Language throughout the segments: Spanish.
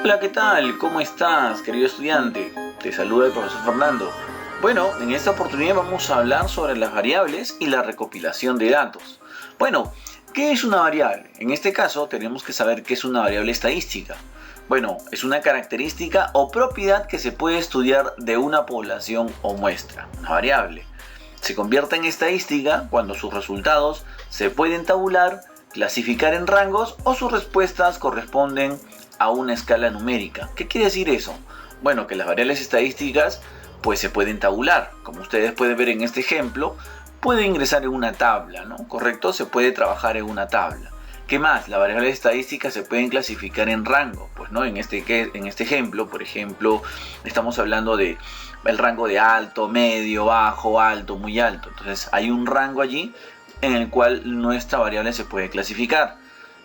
Hola, ¿qué tal? ¿Cómo estás, querido estudiante? Te saluda el profesor Fernando. Bueno, en esta oportunidad vamos a hablar sobre las variables y la recopilación de datos. Bueno, ¿qué es una variable? En este caso tenemos que saber qué es una variable estadística. Bueno, es una característica o propiedad que se puede estudiar de una población o muestra. Una variable se convierte en estadística cuando sus resultados se pueden tabular, clasificar en rangos o sus respuestas corresponden a una escala numérica. ¿Qué quiere decir eso? Bueno, que las variables estadísticas pues se pueden tabular. Como ustedes pueden ver en este ejemplo, puede ingresar en una tabla, ¿no? ¿Correcto? Se puede trabajar en una tabla. ¿Qué más? Las variables estadísticas se pueden clasificar en rango. Pues no, en este ejemplo, por ejemplo, estamos hablando de el rango de alto, medio, bajo, alto, muy alto. Entonces hay un rango allí en el cual nuestra variable se puede clasificar.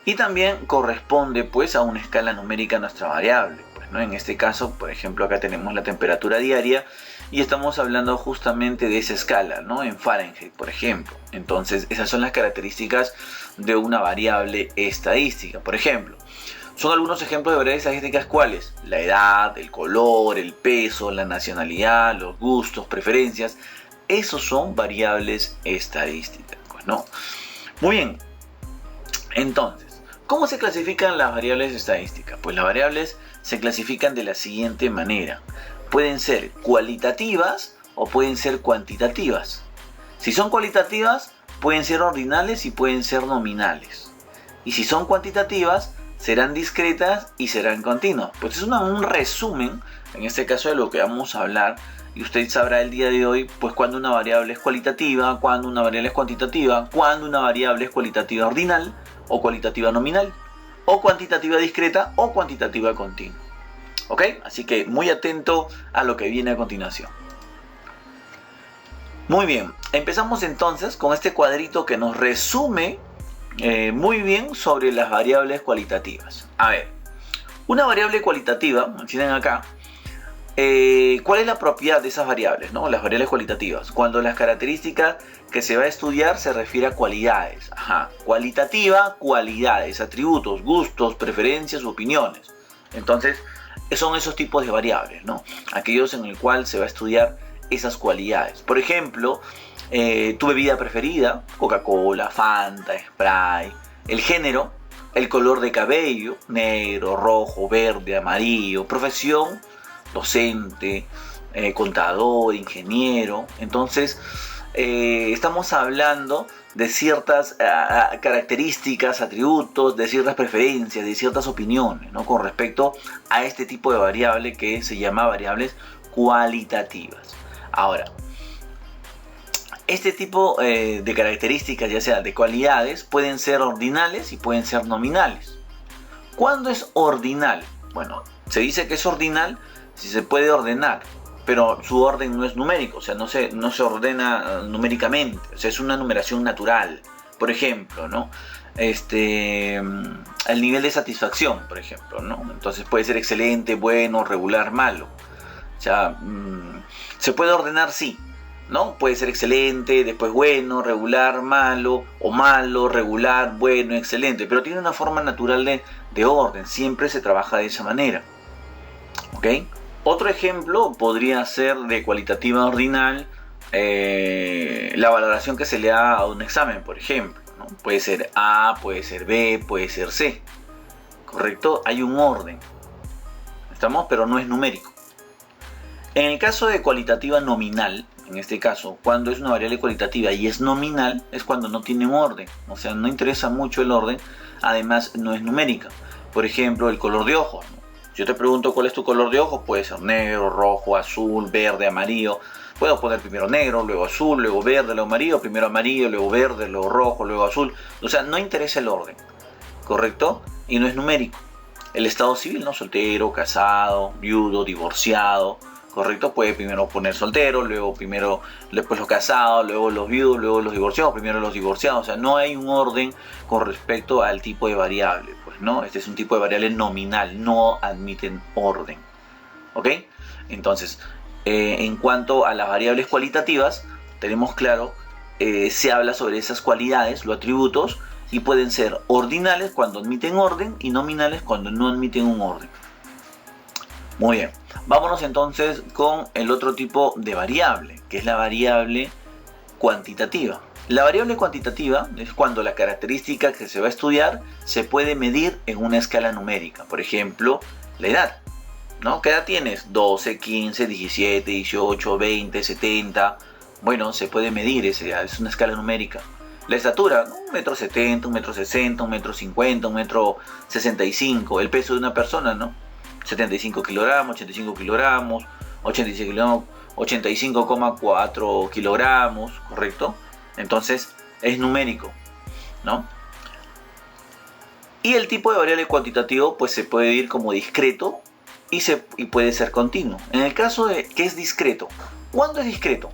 Y también corresponde pues a una escala numérica nuestra variable. Pues, ¿no? En este caso, por ejemplo, acá tenemos la temperatura diaria y estamos hablando justamente de esa escala, ¿no? En Fahrenheit, por ejemplo. Entonces, esas son las características de una variable estadística. Por ejemplo, son algunos ejemplos de variables estadísticas, ¿cuáles? La edad, el color, el peso, la nacionalidad, los gustos, preferencias. Esos son variables estadísticas, pues, ¿no? Muy bien. Entonces, ¿cómo se clasifican las variables estadísticas? Pues las variables se clasifican de la siguiente manera. Pueden ser cualitativas o pueden ser cuantitativas. Si son cualitativas, pueden ser ordinales y pueden ser nominales. Y si son cuantitativas, serán discretas y serán continuas. Pues es un resumen, en este caso, de lo que vamos a hablar. Y usted sabrá el día de hoy, pues, cuando una variable es cualitativa, cuando una variable es cuantitativa, cuando una variable es cualitativa ordinal o cualitativa nominal, o cuantitativa discreta o cuantitativa continua. ¿Ok? Así que muy atento a lo que viene a continuación. Muy bien, empezamos entonces con este cuadrito que nos resume muy bien sobre las variables cualitativas. A ver, una variable cualitativa, me tienen acá, ¿cuál es la propiedad de esas variables, ¿no? Las variables cualitativas, cuando las características que se va a estudiar se refiere a cualidades. Ajá. Cualitativa, cualidades, atributos, gustos, preferencias, opiniones. Entonces, son esos tipos de variables, ¿no? Aquellos en el cual se va a estudiar esas cualidades. Por ejemplo, tu bebida preferida, Coca-Cola, Fanta, Sprite, el género, el color de cabello, negro, rojo, verde, amarillo, profesión, docente, contador, ingeniero. Entonces, estamos hablando de ciertas características, atributos, de ciertas preferencias, de ciertas opiniones, ¿no? Con respecto a este tipo de variable que se llama variables cualitativas. Ahora, este tipo de características, ya sea de cualidades, pueden ser ordinales y pueden ser nominales. ¿Cuándo es ordinal? Bueno, se dice que es ordinal si se puede ordenar, pero su orden no es numérico, o sea, no se ordena numéricamente, o sea, es una numeración natural. Por ejemplo, ¿no? El nivel de satisfacción, por ejemplo, ¿no? Entonces puede ser excelente, bueno, regular, malo. O sea, se puede ordenar, sí, ¿no? Puede ser excelente, después bueno, regular, malo, o malo, regular, bueno, excelente, pero tiene una forma natural de orden, siempre se trabaja de esa manera. ¿Ok? Otro ejemplo podría ser de cualitativa ordinal, la valoración que se le da a un examen, por ejemplo, ¿no? Puede ser A, puede ser B, puede ser C. ¿Correcto? Hay un orden. ¿Estamos? Pero no es numérico. En el caso de cualitativa nominal, en este caso, cuando es una variable cualitativa y es nominal, es cuando no tiene un orden. O sea, no interesa mucho el orden, además no es numérica. Por ejemplo, el color de ojos, ¿no? Yo te pregunto cuál es tu color de ojos, puede ser negro, rojo, azul, verde, amarillo. Puedo poner primero negro, luego azul, luego verde, luego amarillo, luego verde, luego rojo, luego azul. O sea, no interesa el orden, ¿correcto? Y no es numérico. El estado civil, ¿no? Soltero, casado, viudo, divorciado, ¿correcto? Puede primero poner soltero, después los casados, luego los viudos, luego los divorciados, primero los divorciados. O sea, no hay un orden con respecto al tipo de variable, pues, ¿no? Este es un tipo de variable nominal, no admiten orden. ¿Ok? Entonces, en cuanto a las variables cualitativas, tenemos claro, se habla sobre esas cualidades, los atributos, y pueden ser ordinales cuando admiten orden y nominales cuando no admiten un orden. Muy bien, vámonos entonces con el otro tipo de variable, que es la variable cuantitativa. La variable cuantitativa es cuando la característica que se va a estudiar se puede medir en una escala numérica. Por ejemplo, la edad, ¿no? ¿Qué edad tienes? 12, 15, 17, 18, 20, 70. Bueno, se puede medir esa edad, es una escala numérica. La estatura, ¿no? 1,70 m, 1,60 m, 1,50 m, 1,65 m. El peso de una persona, ¿no? 75 kilogramos, 85 kilogramos, 86 kilogramos, 85,4 kilogramos, ¿correcto? Entonces es numérico, ¿no? Y el tipo de variable cuantitativo pues se puede ir como discreto y puede ser continuo. En el caso de que es discreto, ¿cuándo es discreto?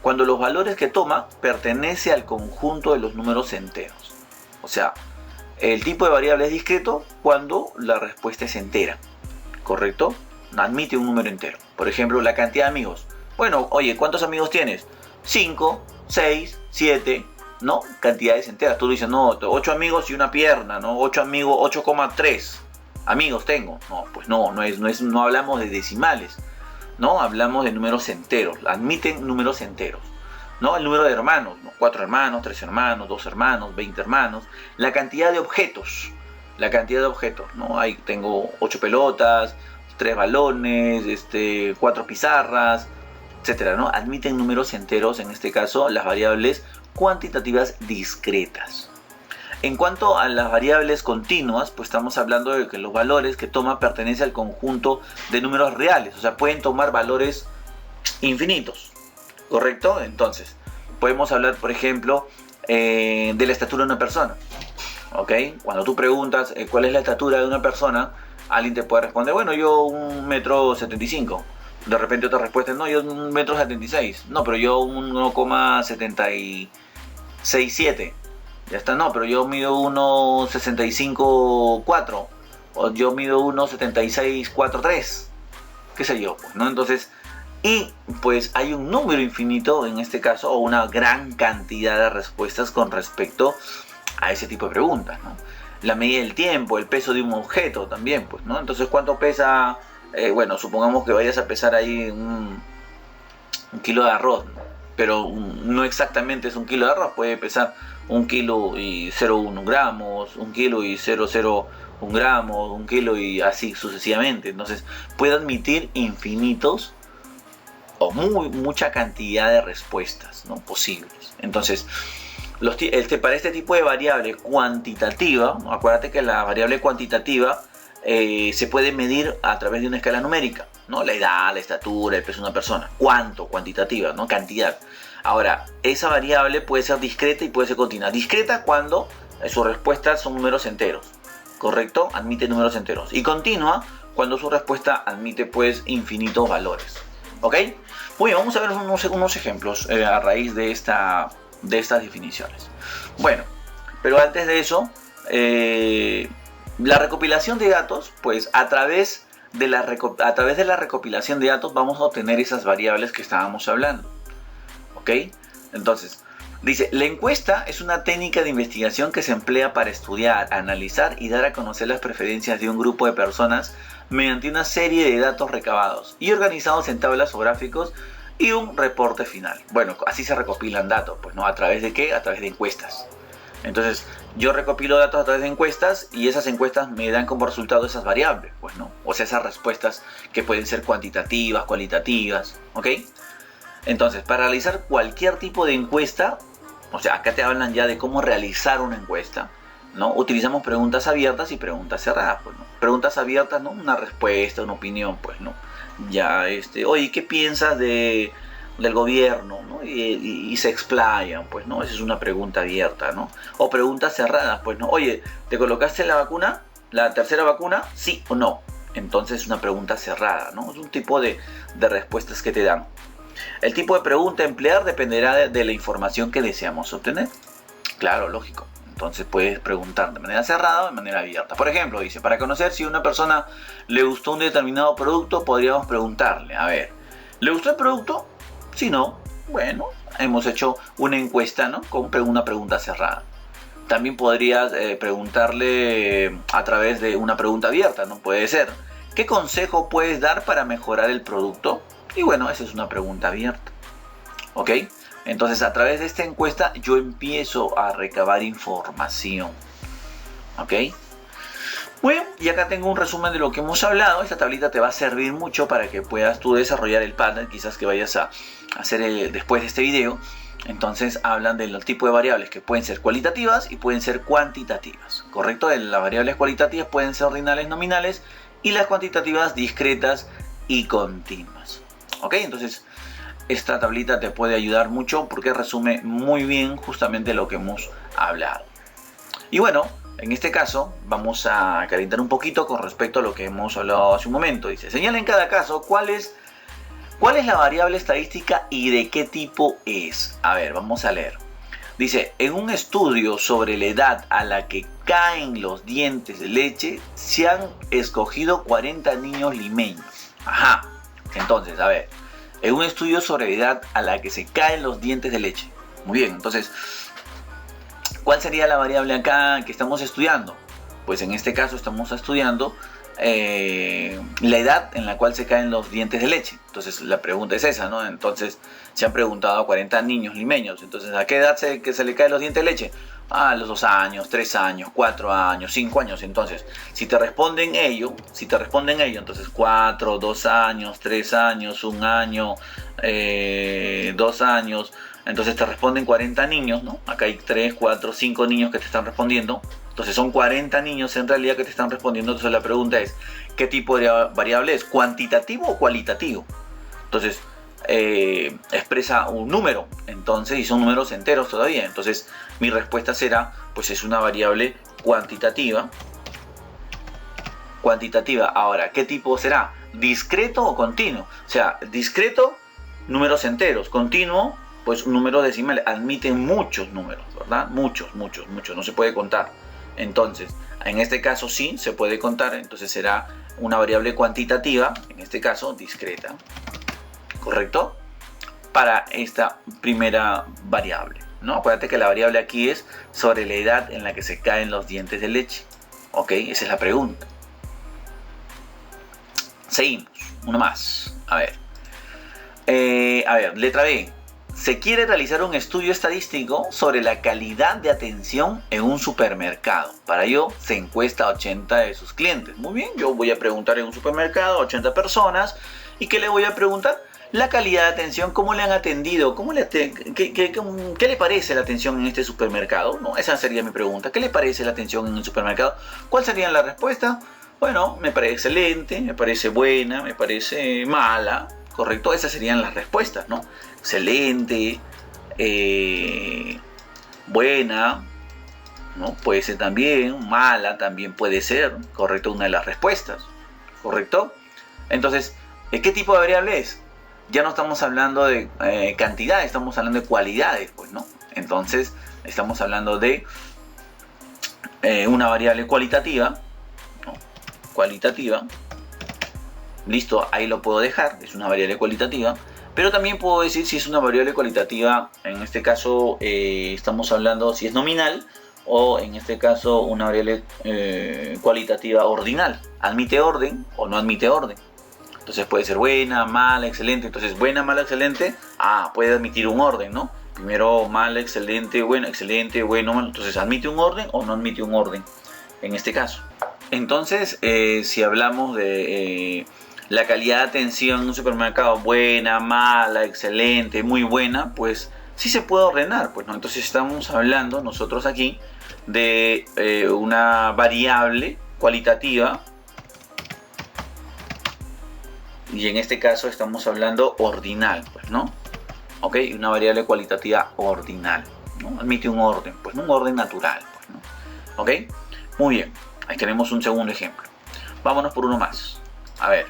Cuando los valores que toma pertenece al conjunto de los números enteros. O sea, el tipo de variable es discreto cuando la respuesta es entera, ¿correcto? Admite un número entero. Por ejemplo, la cantidad de amigos. Bueno, oye, ¿cuántos amigos tienes? 5, 6, 7, ¿no? Cantidades enteras. Tú dices, no, 8 amigos y una pierna, ¿no? 8 amigos, 8,3 amigos tengo. No, pues no hablamos de decimales, ¿no? Hablamos de números enteros. Admiten números enteros, ¿no? El número de hermanos, ¿no? 4 hermanos, 3 hermanos, 2 hermanos, 20 hermanos. La cantidad de objetos. ¿No? Ahí tengo 8 pelotas, 3 balones, 4 pizarras, etcétera, ¿no? Admiten números enteros, en este caso, las variables cuantitativas discretas. En cuanto a las variables continuas, pues estamos hablando de que los valores que toma pertenecen al conjunto de números reales, o sea, pueden tomar valores infinitos, ¿correcto? Entonces, podemos hablar, por ejemplo, de la estatura de una persona, ¿ok? Cuando tú preguntas cuál es la estatura de una persona, alguien te puede responder, bueno, yo 1,75 m. De repente otra respuesta, no, yo 1,76 m. No, pero yo 1,767. Ya está, no, pero yo mido 1,65,4. O yo mido 1,76,43. Qué sé yo, pues, ¿no? Entonces, y pues hay un número infinito en este caso, o una gran cantidad de respuestas con respecto a ese tipo de preguntas, ¿no? La medida del tiempo, el peso de un objeto también, pues, ¿no? Entonces, ¿cuánto pesa? Bueno, supongamos que vayas a pesar ahí un kilo de arroz, ¿no? Pero no exactamente es un kilo de arroz, puede pesar 1 kilo y 0,1 gramos, 1 kilo y 0,01 gramos, 1 kilo y así sucesivamente. Entonces, puede admitir infinitos o mucha cantidad de respuestas, ¿no? Posibles. Entonces, para este tipo de variable cuantitativa, ¿no? Acuérdate que la variable cuantitativa se puede medir a través de una escala numérica, ¿no? La edad, la estatura, el peso de una persona. ¿Cuánto? Cuantitativa, ¿no? Cantidad. Ahora, esa variable puede ser discreta y puede ser continua. Discreta cuando sus respuestas son números enteros, ¿correcto? Admite números enteros. Y continua cuando su respuesta admite pues infinitos valores, ¿ok? Muy bien, vamos a ver unos ejemplos a raíz de estas definiciones. Bueno, pero antes de eso, la recopilación de datos, pues a través de la recopilación de datos vamos a obtener esas variables que estábamos hablando, ¿ok? Entonces, dice, la encuesta es una técnica de investigación que se emplea para estudiar, analizar y dar a conocer las preferencias de un grupo de personas mediante una serie de datos recabados y organizados en tablas o gráficos y un reporte final. Bueno, así se recopilan datos, pues, ¿no? ¿A través de qué? A través de encuestas. Entonces, yo recopilo datos a través de encuestas y esas encuestas me dan como resultado esas variables, pues, ¿no? O sea, esas respuestas que pueden ser cuantitativas, cualitativas, ¿ok? Entonces, para realizar cualquier tipo de encuesta, o sea, acá te hablan ya de cómo realizar una encuesta, ¿no? Utilizamos preguntas abiertas y preguntas cerradas, pues, ¿no? Preguntas abiertas, ¿no? Una respuesta, una opinión, pues, ¿no? Ya, oye, ¿qué piensas del gobierno, ¿no? Y se explayan, pues, ¿no? Esa es una pregunta abierta, ¿no? O preguntas cerradas, pues, ¿no? Oye, ¿te colocaste la vacuna? ¿La tercera vacuna? ¿Sí o no? Entonces es una pregunta cerrada, ¿no? Es un tipo de respuestas que te dan. El tipo de pregunta a emplear dependerá de la información que deseamos obtener. Claro, lógico. Entonces puedes preguntar de manera cerrada o de manera abierta. Por ejemplo, dice, para conocer si a una persona le gustó un determinado producto, podríamos preguntarle, a ver, ¿le gustó el producto? Si no, bueno, hemos hecho una encuesta, ¿no? Con una pregunta cerrada. También podrías preguntarle a través de una pregunta abierta, ¿no? Puede ser, ¿Qué consejo puedes dar para mejorar el producto? Y bueno, esa es una pregunta abierta. ¿Ok? Entonces, a través de esta encuesta yo empiezo a recabar información. ¿Ok? Muy bien, y acá tengo un resumen de lo que hemos hablado. Esta tablita te va a servir mucho para que puedas tú desarrollar el pattern quizás que vayas a hacer después de este video. Entonces hablan de los tipos de variables que pueden ser cualitativas y pueden ser cuantitativas, ¿correcto? Las variables cualitativas pueden ser ordinales, nominales, y las cuantitativas discretas y continuas. ¿Ok? Entonces esta tablita te puede ayudar mucho porque resume muy bien justamente lo que hemos hablado. Y bueno, en este caso vamos a calentar un poquito con respecto a lo que hemos hablado hace un momento. Dice, señala en cada caso cuál es la variable estadística y de qué tipo es. A ver, vamos a leer. Dice, en un estudio sobre la edad a la que caen los dientes de leche, se han escogido 40 niños limeños. Ajá, entonces, a ver, en un estudio sobre la edad a la que se caen los dientes de leche. Muy bien, entonces, ¿cuál sería la variable acá que estamos estudiando? Pues en este caso estamos estudiando la edad en la cual se caen los dientes de leche. Entonces la pregunta es esa, ¿no? Entonces se han preguntado a 40 niños limeños. Entonces, ¿a qué edad se le caen los dientes de leche? A los 2 años, 3 años, 4 años, 5 años. Entonces, si te responden ello, entonces 4, 2 años, 3 años, 1 año, 2 años. Entonces te responden 40 niños, ¿no? Acá hay 3, 4, 5 niños que te están respondiendo. Entonces son 40 niños en realidad que te están respondiendo. Entonces la pregunta es, ¿qué tipo de variable es? ¿Cuantitativo o cualitativo? Entonces expresa un número. Entonces, y son números enteros todavía. Entonces mi respuesta será, pues es una variable cuantitativa. Cuantitativa. Ahora, ¿qué tipo será? ¿Discreto o continuo? O sea, discreto, números enteros. Continuo, pues un número decimal. Admiten muchos números, ¿verdad? Muchos. No se puede contar. Entonces, en este caso sí se puede contar. Entonces será una variable cuantitativa. En este caso, discreta. ¿Correcto? Para esta primera variable, ¿no? Acuérdate que la variable aquí es sobre la edad en la que se caen los dientes de leche. ¿Ok? Esa es la pregunta. Seguimos. Uno más. A ver, letra B. Se quiere realizar un estudio estadístico sobre la calidad de atención en un supermercado. Para ello se encuesta a 80 de sus clientes. Muy bien, yo voy a preguntar en un supermercado a 80 personas. ¿Y qué le voy a preguntar? La calidad de atención, cómo le han atendido, qué le parece la atención en este supermercado, ¿no? Esa sería mi pregunta. ¿Qué le parece la atención en el supermercado? ¿Cuál sería la respuesta? Bueno, me parece excelente, me parece buena, me parece mala, ¿correcto? Esas serían las respuestas, ¿no? Excelente, buena, ¿no? Puede ser también, mala también puede ser, ¿correcto? Una de las respuestas, ¿correcto? Entonces, ¿qué tipo de variable es? Ya no estamos hablando de cantidad, estamos hablando de cualidades, pues, ¿no? Entonces, estamos hablando de una variable cualitativa, ¿no? Cualitativa. Listo, ahí lo puedo dejar, es una variable cualitativa. Pero también puedo decir si es una variable cualitativa, en este caso estamos hablando si es nominal, o en este caso una variable cualitativa ordinal. ¿Admite orden o no admite orden? Entonces puede ser buena, mala, excelente. Entonces buena, mala, excelente, puede admitir un orden, ¿no? Primero mala, excelente, bueno, malo. Entonces admite un orden o no admite un orden en este caso. Entonces si hablamos de la calidad de atención en un supermercado, buena, mala, excelente, muy buena, pues sí se puede ordenar, pues, ¿no? Entonces estamos hablando nosotros aquí de una variable cualitativa, y en este caso estamos hablando ordinal, pues, ¿no? Ok, una variable cualitativa ordinal, ¿no? Admite un orden, pues, ¿no? Un orden natural, pues, ¿no? Ok, muy bien, ahí tenemos un segundo ejemplo. Vámonos por uno más. A ver,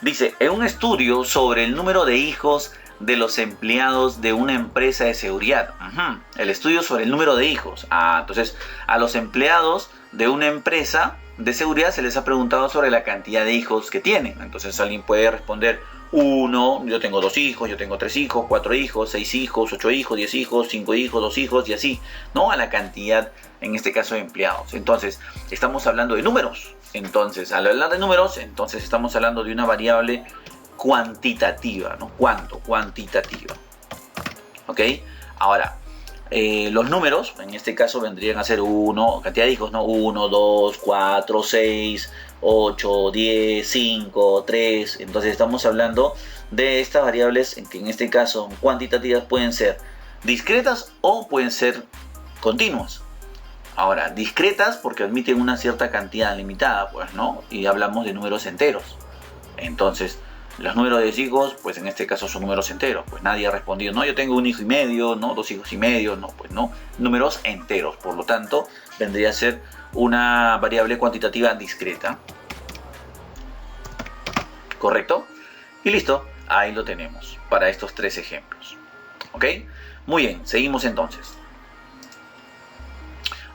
dice, en un estudio sobre el número de hijos de los empleados de una empresa de seguridad. El estudio sobre el número de hijos. Entonces, a los empleados de una empresa de seguridad se les ha preguntado sobre la cantidad de hijos que tienen. Entonces alguien puede responder 1, yo tengo 2 hijos, yo tengo 3 hijos, 4 hijos, 6 hijos, 8 hijos, 10 hijos, 5 hijos, 2 hijos y así, ¿no? A la cantidad, en este caso, de empleados. Entonces, estamos hablando de números, Entonces, al hablar de números, entonces estamos hablando de una variable cuantitativa, ¿no? Cuantitativa. ¿Ok? Ahora, los números, en este caso vendrían a ser 1, cantidad de dígitos, ¿no? 1, 2, 4, 6, 8, 10, 5, 3. Entonces estamos hablando de estas variables que en este caso cuantitativas pueden ser discretas o pueden ser continuas. Ahora, discretas porque admiten una cierta cantidad limitada, pues, ¿no? Y hablamos de números enteros. Entonces, los números de hijos, pues en este caso son números enteros. Pues nadie ha respondido, no, yo tengo un hijo y medio, no, 2 hijos y medio, no, pues no. Números enteros, por lo tanto, vendría a ser una variable cuantitativa discreta. ¿Correcto? Y listo, ahí lo tenemos para estos 3 ejemplos. ¿Ok? Muy bien, seguimos entonces.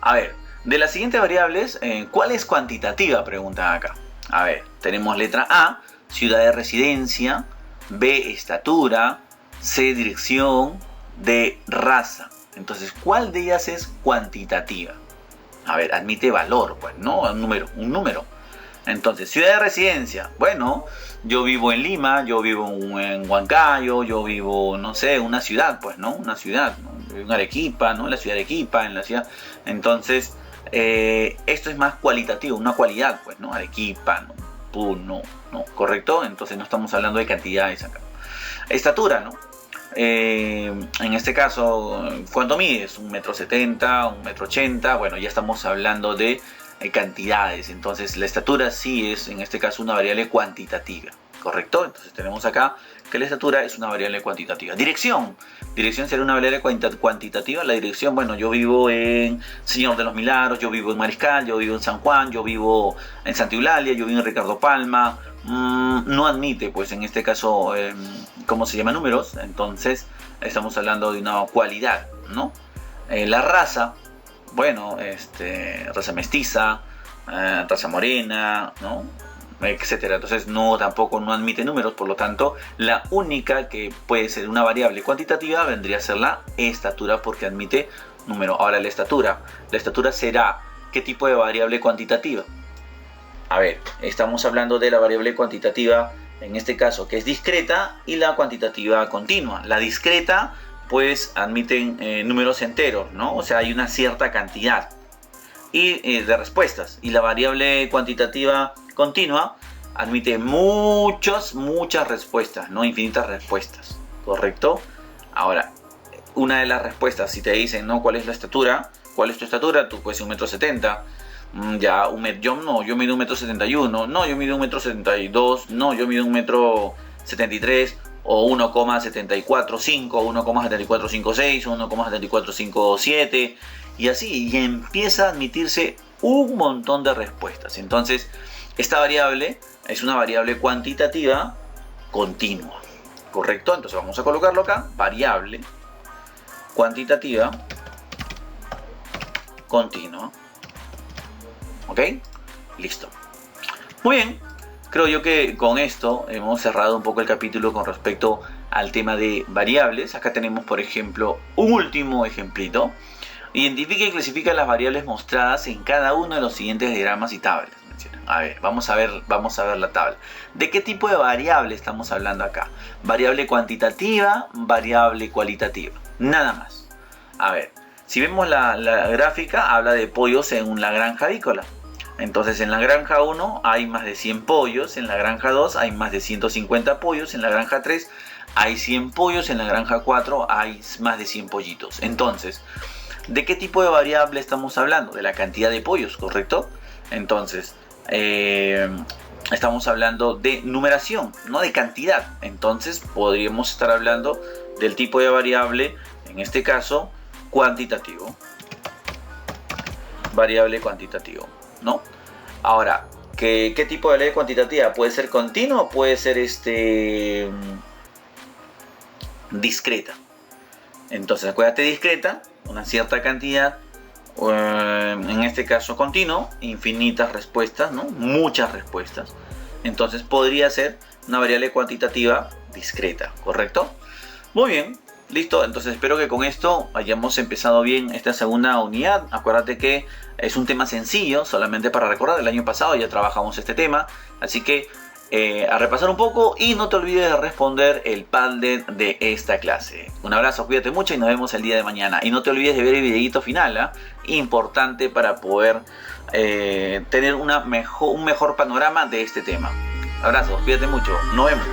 A ver, de las siguientes variables, ¿cuál es cuantitativa? Preguntan acá. A ver, tenemos letra A, ciudad de residencia, B, estatura, C, dirección, D, raza. Entonces, ¿cuál de ellas es cuantitativa? A ver, admite valor, pues, ¿no? Un número. Entonces, ciudad de residencia. Bueno, yo vivo en Lima, yo vivo en Huancayo, yo vivo, no sé, una ciudad, pues, ¿no? Una ciudad, ¿no? En Arequipa, ¿no? La ciudad de Arequipa, en la ciudad. Entonces, esto es más cualitativo, una cualidad, pues, ¿no? Arequipa, ¿no? ¿Correcto? Entonces no estamos hablando de cantidades acá. Estatura, ¿no? En este caso, ¿cuánto mides? 1,70 m, 1,80 m. Bueno, ya estamos hablando de cantidades. Entonces la estatura sí es, en este caso, una variable cuantitativa. ¿Correcto? Entonces tenemos acá que la estatura es una variable cuantitativa. Dirección. Dirección sería una variable cuantitativa. La dirección, bueno, yo vivo en Señor de los Milagros, yo vivo en Mariscal, yo vivo en San Juan, yo vivo en Santa Eulalia, yo vivo en Ricardo Palma. No admite, pues en este caso, ¿cómo se llama? Números. Entonces estamos hablando de una cualidad, ¿no? La raza, bueno, raza mestiza, raza morena, ¿no? Etcétera. Entonces tampoco no admite números, por lo tanto la única que puede ser una variable cuantitativa vendría a ser la estatura, porque admite número. Ahora la estatura será ¿qué tipo de variable cuantitativa? A ver, estamos hablando de la variable cuantitativa en este caso que es discreta y la cuantitativa continua. La discreta pues admiten números enteros, ¿no? O sea, hay una cierta cantidad de respuestas, y la variable cuantitativa continua admite muchas respuestas, no infinitas respuestas, ¿correcto? Ahora, una de las respuestas, si te dicen, ¿no? ¿Cuál es la estatura? ¿Cuál es tu estatura? Tú puedes ser 1,70 m, yo mido 1,71 m, no, yo mido 1,72 m, no, yo mido 1,73 m, o 1,745, 1,7456, 1,7457, y así, y empieza a admitirse un montón de respuestas. Entonces, esta variable es una variable cuantitativa continua, ¿correcto? Entonces vamos a colocarlo acá, variable cuantitativa continua. ¿Ok? Listo. Muy bien, creo yo que con esto hemos cerrado un poco el capítulo con respecto al tema de variables. Acá tenemos, por ejemplo, un último ejemplito. Identifica y clasifica las variables mostradas en cada uno de los siguientes diagramas y tablas. A ver, vamos a ver la tabla. ¿De qué tipo de variable estamos hablando acá? Variable cuantitativa, variable cualitativa. Nada más. A ver, si vemos la gráfica, habla de pollos en la granja avícola. Entonces en la granja 1 hay más de 100 pollos, en la granja 2 hay más de 150 pollos, en la granja 3 hay 100 pollos, en la granja 4 hay más de 100 pollitos. Entonces, ¿de qué tipo de variable estamos hablando? De la cantidad de pollos, ¿correcto? Entonces, estamos hablando de numeración, no de cantidad. Entonces, podríamos estar hablando del tipo de variable, en este caso, cuantitativo. Variable cuantitativo, ¿no? Ahora, ¿qué tipo de variable cuantitativa? ¿Puede ser continua o puede ser discreta? Entonces, acuérdate, discreta, una cierta cantidad, en este caso continuo, infinitas respuestas, ¿no? Muchas respuestas. Entonces podría ser una variable cuantitativa discreta, ¿correcto? Muy bien, Listo, entonces espero que con esto hayamos empezado bien esta segunda unidad. Acuérdate que es un tema sencillo, solamente para recordar, el año pasado ya trabajamos este tema, así que a repasar un poco y no te olvides de responder el Padlet de esta clase. Un abrazo, cuídate mucho y nos vemos el día de mañana. Y no te olvides de ver el videito final, importante para poder tener un mejor panorama de este tema. Abrazos, cuídate mucho, nos vemos.